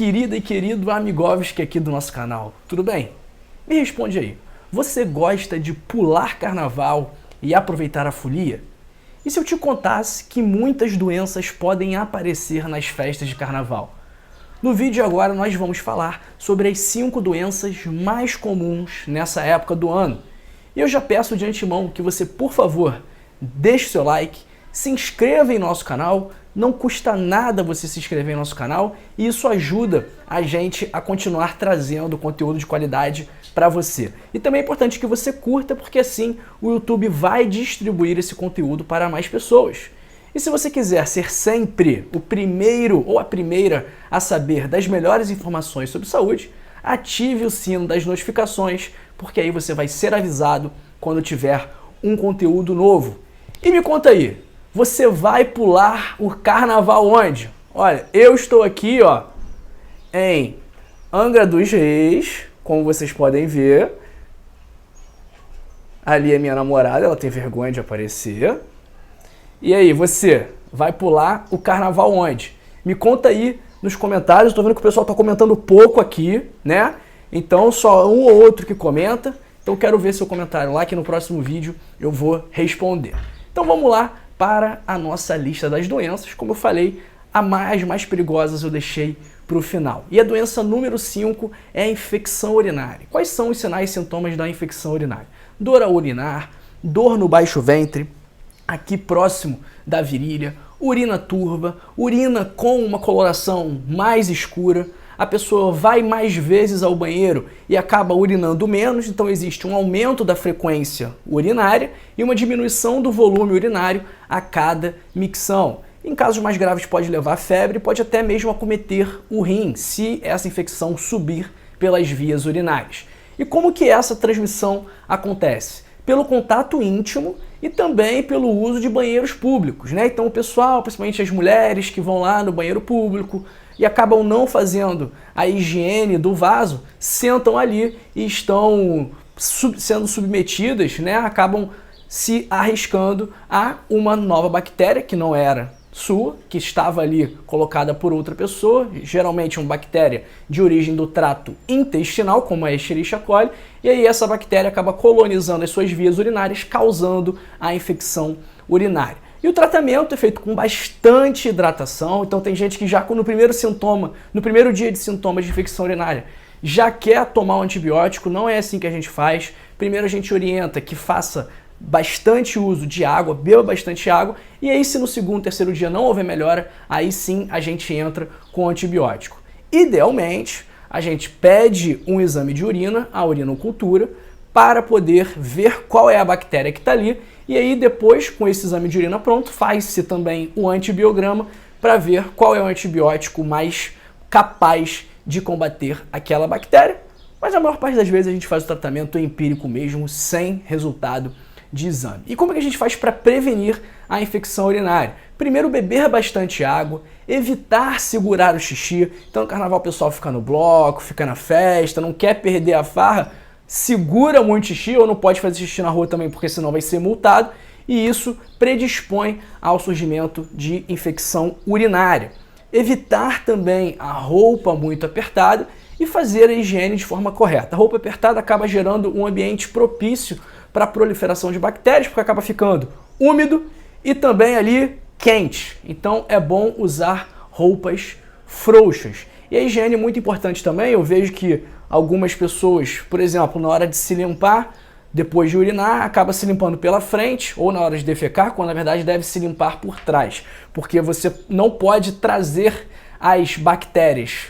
querida e querido Amigovski aqui do nosso canal. Tudo bem? Me responde aí. Você gosta de pular carnaval e aproveitar a folia? E se eu te contasse que muitas doenças podem aparecer nas festas de carnaval? No vídeo agora nós vamos falar sobre as 5 doenças mais comuns nessa época do ano. E eu já peço de antemão que você, por favor, deixe seu like, se inscreva em nosso canal, não custa nada você se inscrever em nosso canal e isso ajuda a gente a continuar trazendo conteúdo de qualidade para você. E também é importante que você curta, porque assim o YouTube vai distribuir esse conteúdo para mais pessoas. E se você quiser ser sempre o primeiro ou a primeira a saber das melhores informações sobre saúde, ative o sino das notificações, porque aí você vai ser avisado quando tiver um conteúdo novo. E me conta aí, você vai pular o carnaval onde? Olha, eu estou aqui, ó, em Angra dos Reis, como vocês podem ver. Ali é minha namorada, ela tem vergonha de aparecer. E aí, você vai pular o carnaval onde? Me conta aí nos comentários, estou vendo que o pessoal está comentando pouco aqui, né? Então, só um ou outro que comenta. Então, quero ver seu comentário lá, que no próximo vídeo eu vou responder. Então, vamos lá para a nossa lista das doenças. Como eu falei, as mais perigosas eu deixei para o final. E a doença número 5 é a infecção urinária. Quais são os sinais e sintomas da infecção urinária? Dor ao urinar, dor no baixo ventre, aqui próximo da virilha, urina turva, urina com uma coloração mais escura, a pessoa vai mais vezes ao banheiro e acaba urinando menos, então existe um aumento da frequência urinária e uma diminuição do volume urinário a cada micção. Em casos mais graves pode levar a febre, pode até mesmo acometer o rim, se essa infecção subir pelas vias urinárias. E como que essa transmissão acontece? Pelo contato íntimo e também pelo uso de banheiros públicos, né? Então o pessoal, principalmente as mulheres que vão lá no banheiro público e acabam não fazendo a higiene do vaso, sentam ali e estão sendo submetidas, né? Acabam se arriscando a uma nova bactéria que não era sua, que estava ali colocada por outra pessoa, geralmente uma bactéria de origem do trato intestinal, como a Escherichia coli, e aí essa bactéria acaba colonizando as suas vias urinárias, causando a infecção urinária. E o tratamento é feito com bastante hidratação, então tem gente que já no primeiro dia de sintomas de infecção urinária, já quer tomar um antibiótico. Não é assim que a gente faz. Primeiro a gente orienta que faça bastante uso de água, beba bastante água, e aí se no segundo, terceiro dia não houver melhora, aí sim a gente entra com antibiótico. Idealmente, a gente pede um exame de urina, a urinocultura, para poder ver qual é a bactéria que está ali, e aí depois, com esse exame de urina pronto, faz-se também o antibiograma para ver qual é o antibiótico mais capaz de combater aquela bactéria, mas a maior parte das vezes a gente faz o tratamento empírico mesmo, sem resultado de exame. E como é que a gente faz para prevenir a infecção urinária? Primeiro, beber bastante água, evitar segurar o xixi. Então no carnaval o pessoal fica no bloco, fica na festa, não quer perder a farra, segura muito xixi, ou não pode fazer xixi na rua também, porque senão vai ser multado, e isso predispõe ao surgimento de infecção urinária. Evitar também a roupa muito apertada e fazer a higiene de forma correta. A roupa apertada acaba gerando um ambiente propício para a proliferação de bactérias, porque acaba ficando úmido e também ali quente. Então é bom usar roupas frouxas. E a higiene é muito importante também. Eu vejo que algumas pessoas, por exemplo, na hora de se limpar, depois de urinar, acaba se limpando pela frente, ou na hora de defecar, quando na verdade deve se limpar por trás. Porque você não pode trazer as bactérias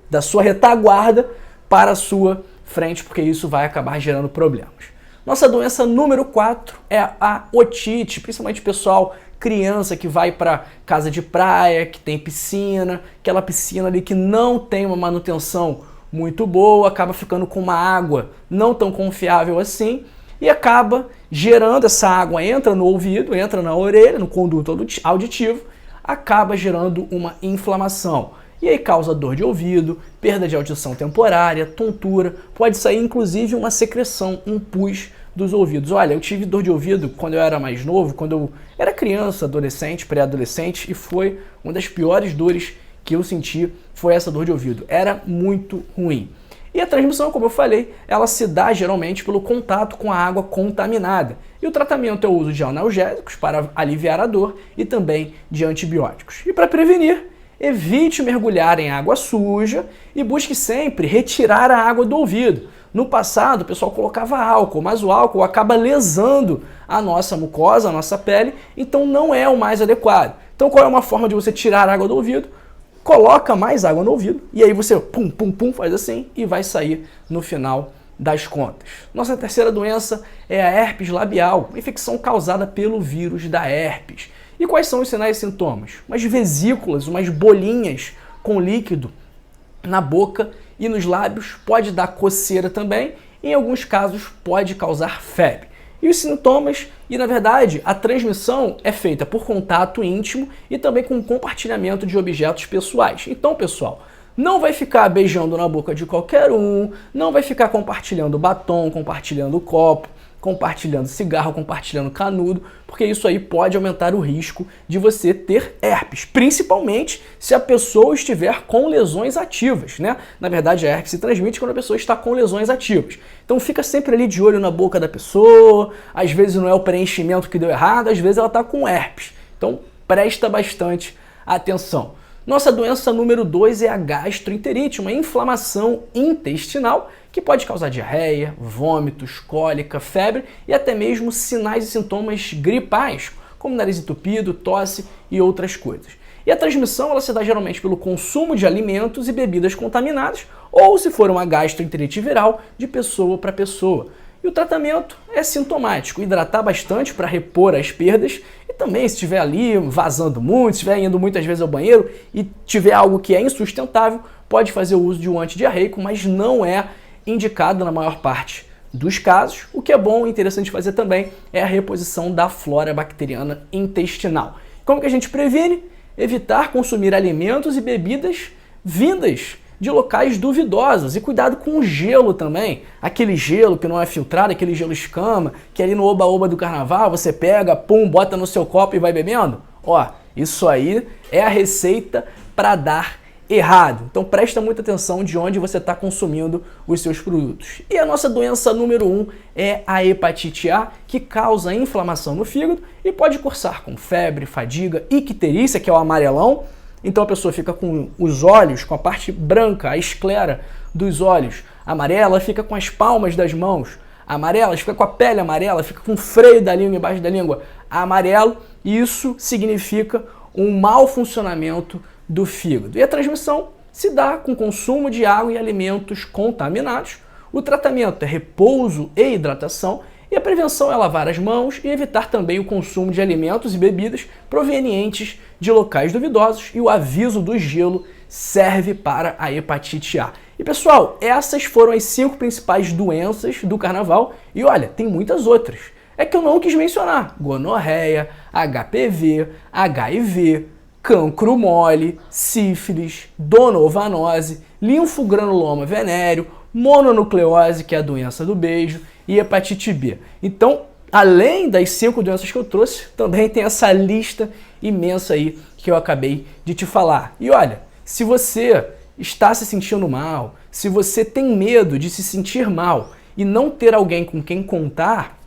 da sua retaguarda para a sua frente, porque isso vai acabar gerando problemas. Nossa doença número 4 é a otite, principalmente pessoal, criança que vai para casa de praia, que tem piscina, aquela piscina ali que não tem uma manutenção muito boa, acaba ficando com uma água não tão confiável assim e acaba gerando, essa água entra no ouvido, entra na orelha, no conduto auditivo, acaba gerando uma inflamação. E aí causa dor de ouvido, perda de audição temporária, tontura, pode sair inclusive uma secreção, um pus dos ouvidos. Olha, eu tive dor de ouvido quando eu era mais novo, quando eu era criança, adolescente, pré-adolescente, e foi uma das piores dores que eu senti foi essa dor de ouvido. Era muito ruim. E a transmissão, como eu falei, ela se dá geralmente pelo contato com a água contaminada. E o tratamento é o uso de analgésicos para aliviar a dor e também de antibióticos. E para prevenir, evite mergulhar em água suja e busque sempre retirar a água do ouvido. No passado, o pessoal colocava álcool, mas o álcool acaba lesando a nossa mucosa, a nossa pele, então não é o mais adequado. Então qual é uma forma de você tirar a água do ouvido? Coloca mais água no ouvido e aí você pum, pum, pum, faz assim e vai sair no final das contas. Nossa terceira doença é a herpes labial, uma infecção causada pelo vírus da herpes. E quais são os sinais e sintomas? Umas vesículas, umas bolinhas com líquido na boca e nos lábios, pode dar coceira também, e em alguns casos pode causar febre. E os sintomas, e na verdade a transmissão é feita por contato íntimo e também com compartilhamento de objetos pessoais. Então, pessoal, não vai ficar beijando na boca de qualquer um, não vai ficar compartilhando batom, compartilhando copo, compartilhando cigarro, compartilhando canudo, porque isso aí pode aumentar o risco de você ter herpes, principalmente se a pessoa estiver com lesões ativas, né? Na verdade, a herpes se transmite quando a pessoa está com lesões ativas. Então fica sempre ali de olho na boca da pessoa, às vezes não é o preenchimento que deu errado, às vezes ela está com herpes. Então presta bastante atenção. Nossa doença número 2 é a gastroenterite, uma inflamação intestinal que pode causar diarreia, vômitos, cólica, febre e até mesmo sinais e sintomas gripais, como nariz entupido, tosse e outras coisas. E a transmissão ela se dá geralmente pelo consumo de alimentos e bebidas contaminadas ou, se for uma gastroenterite viral, de pessoa para pessoa. E o tratamento é sintomático, hidratar bastante para repor as perdas e também se estiver ali vazando muito, se estiver indo muitas vezes ao banheiro e tiver algo que é insustentável, pode fazer o uso de um antidiarreico, mas não é indicado na maior parte dos casos. O que é bom e interessante fazer também é a reposição da flora bacteriana intestinal. Como que a gente previne? Evitar consumir alimentos e bebidas vindas de locais duvidosos. E cuidado com o gelo também. Aquele gelo que não é filtrado, aquele gelo escama, que ali no oba-oba do carnaval você pega, pum, bota no seu copo e vai bebendo. Ó, isso aí é a receita para dar errado. Então presta muita atenção de onde você está consumindo os seus produtos. E a nossa doença número 1 é a hepatite A, que causa inflamação no fígado e pode cursar com febre, fadiga, icterícia, que é o amarelão. Então a pessoa fica com os olhos, com a parte branca, a esclera dos olhos amarela, fica com as palmas das mãos amarelas, fica com a pele amarela, fica com o freio da língua embaixo da língua amarelo. E isso significa um mau funcionamento do fígado. E a transmissão se dá com consumo de água e alimentos contaminados. O tratamento é repouso e hidratação. E a prevenção é lavar as mãos e evitar também o consumo de alimentos e bebidas provenientes de locais duvidosos. E o aviso do gelo serve para a hepatite A. E pessoal, essas foram as 5 principais doenças do carnaval. E olha, tem muitas outras. É que eu não quis mencionar: gonorreia, HPV, HIV, cancro mole, sífilis, donovanose, linfogranuloma venéreo, mononucleose, que é a doença do beijo, e hepatite B. Então, além das 5 doenças que eu trouxe, também tem essa lista imensa aí que eu acabei de te falar. E olha, se você está se sentindo mal, se você tem medo de se sentir mal e não ter alguém com quem contar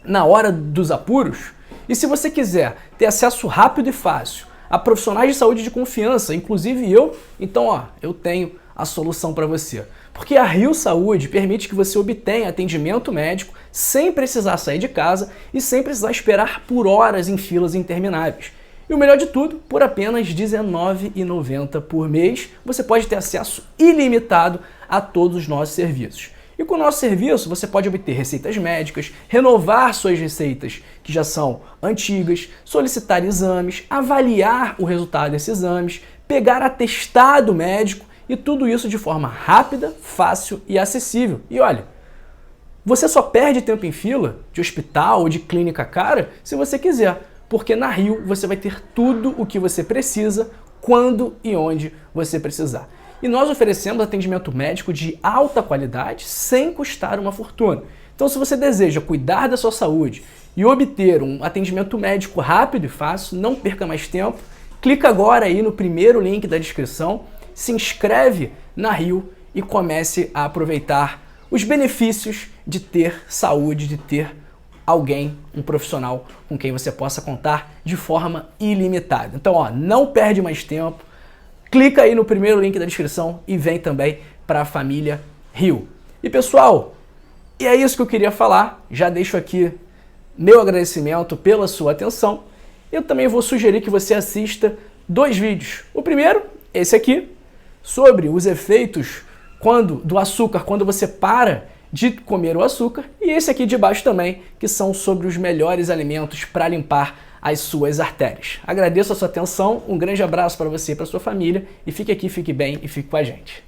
na hora dos apuros, e se você quiser ter acesso rápido e fácil a profissionais de saúde de confiança, inclusive eu, então ó, eu tenho a solução para você. Porque a Rio Saúde permite que você obtenha atendimento médico sem precisar sair de casa e sem precisar esperar por horas em filas intermináveis. E o melhor de tudo, por apenas R$ 19,90 por mês, você pode ter acesso ilimitado a todos os nossos serviços. E com o nosso serviço, você pode obter receitas médicas, renovar suas receitas que já são antigas, solicitar exames, avaliar o resultado desses exames, pegar atestado médico e tudo isso de forma rápida, fácil e acessível. E olha, você só perde tempo em fila de hospital ou de clínica cara se você quiser, porque na Rio você vai ter tudo o que você precisa, quando e onde você precisar. E nós oferecemos atendimento médico de alta qualidade sem custar uma fortuna. Então, se você deseja cuidar da sua saúde e obter um atendimento médico rápido e fácil, não perca mais tempo clica agora aí no primeiro link da descrição, se inscreve na Rio e comece a aproveitar os benefícios de ter saúde, de ter alguém, um profissional com quem você possa contar de forma ilimitada. Então, ó, não perde mais tempo, clica aí no primeiro link da descrição e vem também para a família Rio. E pessoal, e é isso que eu queria falar, já deixo aqui meu agradecimento pela sua atenção. Eu também vou sugerir que você assista 2 vídeos. O primeiro, esse aqui, sobre os efeitos do açúcar, quando você para de comer o açúcar, e esse aqui de baixo também, que são sobre os melhores alimentos para limpar as suas artérias. Agradeço a sua atenção, um grande abraço para você e para sua família, e fique aqui, fique bem e fique com a gente.